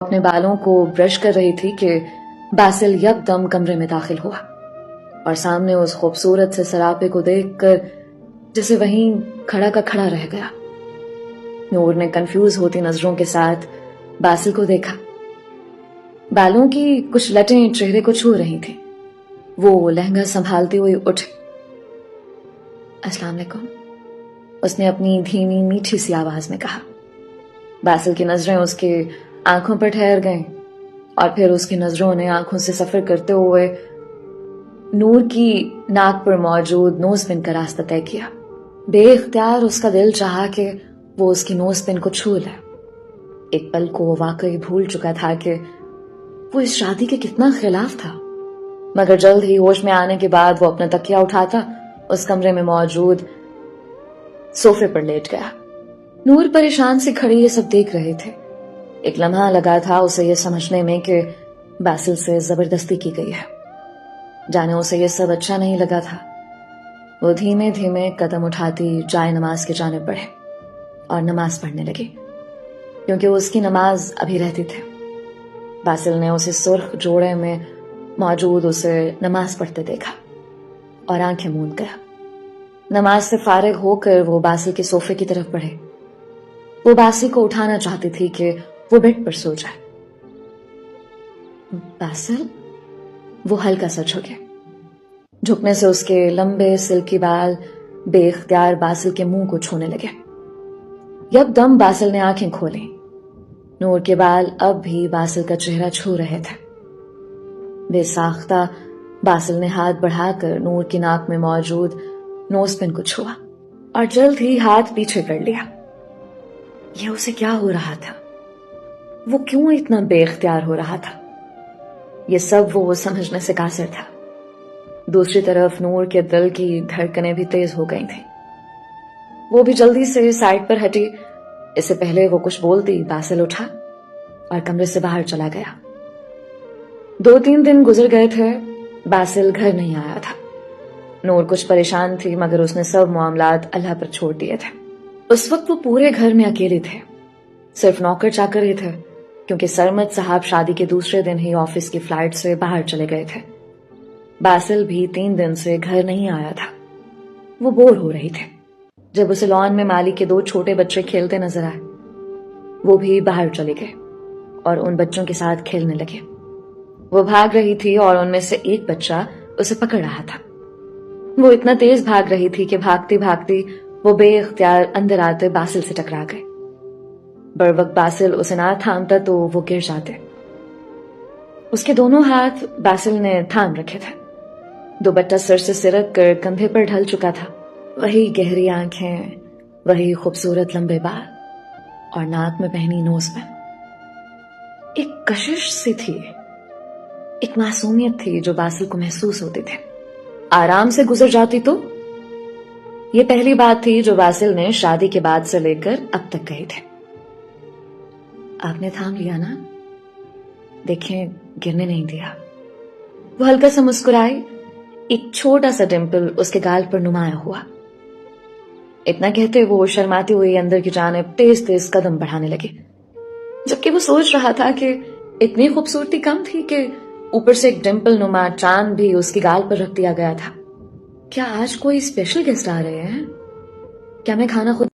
अपने बालों को ब्रश कर रही थी कि बासिल यकदम कमरे में दाखिल हुआ और सामने उस खूबसूरत से सरापे को देखकर जैसे वहीं खड़ा का खड़ा रह गया। नूर ने कंफ्यूज होती नजरों के साथ बासिल को देखा। बालों की कुछ लटें चेहरे को छू रही थी। वो लहंगा संभालती हुई उठी। अस्सलाम वालेकुम, उसने अपनी धीमी मीठी सी आवाज में कहा। बासिल की नजरें उसके आंखों पर ठहर गईं और फिर उसकी नजरों ने आंखों से सफर करते हुए नूर की नाक पर मौजूद नोज पिन का रास्ता तय किया। बेइख्तियार उसका दिल चाहा कि वो उसकी नोज पिन को छू ले। एक पल को वो वाकई भूल चुका था कि वो इस शादी के कितना खिलाफ था, मगर जल्द ही होश में आने के बाद वो अपना तकिया उठाता उस कमरे में मौजूद सोफे पर लेट गया। नूर परेशान से खड़ी ये सब देख रहे थे। एक लम्हा लगा था उसे ये समझने में कि बासिल से जबरदस्ती की गई है। जाने उसे ये सब अच्छा नहीं लगा था। वो धीमे धीमे कदम उठाती जाए नमाज के जाने बढ़े और नमाज पढ़ने लगी, क्योंकि उसकी नमाज अभी रहती थी। बासिल ने उसे सुर्ख जोड़े में मौजूद उसे नमाज पढ़ते देखा और आंखें मूंद गया। नमाज से फारिग होकर वो बासिल के सोफे की तरफ बढ़े। वो बासिल को उठाना चाहती थी कि वो बेड पर सो जाए। बासिल, वो हल्का सा झुके। झुकने से उसके लंबे सिल्की बाल बेइख्तियार बासिल के मुंह को छूने लगे। यकदम बासिल ने आंखें खोली। नूर के बाल अब भी बासिल का चेहरा छू रहे थे। बेसाख्ता बासिल ने हाथ बढ़ाकर नूर की नाक में मौजूद नोज पिन को छुआ और जल्द ही हाथ पीछे कर लिया। ये उसे क्या हो रहा था? वो क्यों इतना बेइख्तियार हो रहा था? ये सब वो समझने से कासिर था। दूसरी तरफ नूर के दिल की धड़कनें भी तेज हो गई थी। वो भी जल्दी से साइड पर हटी। इससे पहले वो कुछ बोलती, बासिल उठा और कमरे से बाहर चला गया। 2-3 दिन गुजर गए थे, बासिल घर नहीं आया था। नूर कुछ परेशान थी, मगर उसने सब मामलात अल्लाह पर छोड़ दिए थे। उस वक्त वो पूरे घर में अकेले थे। सिर्फ नौकर चाकर ही थे, क्योंकि सरमद साहब शादी के दूसरे दिन ही ऑफिस की फ्लाइट से बाहर चले गए थे। बासिल भी 3 दिन से घर नहीं आया था। वो बोर हो रही थी जब उसे लॉन में माली के 2 छोटे बच्चे खेलते नजर आए। वो भी बाहर चले गए और उन बच्चों के साथ खेलने लगे। वो भाग रही थी और उनमें से एक बच्चा उसे पकड़ रहा था। वो इतना तेज भाग रही थी कि भागती भागती वो बेइख्तियार अंदर आते बासिल से टकरा गए। बरवक्त बासिल उसे ना थामता तो वो गिर जाते। उसके दोनों हाथ बासिल ने थाम रखे थे। दुपट्टा सर से सिरक कर कंधे पर ढल चुका था। वही गहरी आंखें, वही खूबसूरत लंबे बाल और नाक में पहनी नोज पिन। एक कशिश सी थी, एक मासूमियत थी जो बासिल को महसूस होती थी। आराम से गुजर जाती तो? ये पहली बात थी जो बासिल ने शादी के बाद से लेकर अब तक कही थी। आपने थाम लिया ना? देखें, गिरने नहीं दिया। वो हल्का सा मुस्कुराई। एक छोटा सा डिंपल उसके गाल पर नुमाया हुआ। इतना कहते वो शर्माती हुई अंदर की जानिब तेज तेज कदम बढ़ाने लगी, जबकि वो सोच रहा था कि इतनी खूबसूरती कम थी कि ऊपर से एक डिंपल नुमा चांद भी उसकी गाल पर रख दिया गया था। क्या आज कोई स्पेशल गेस्ट आ रहे हैं? क्या मैं खाना खुद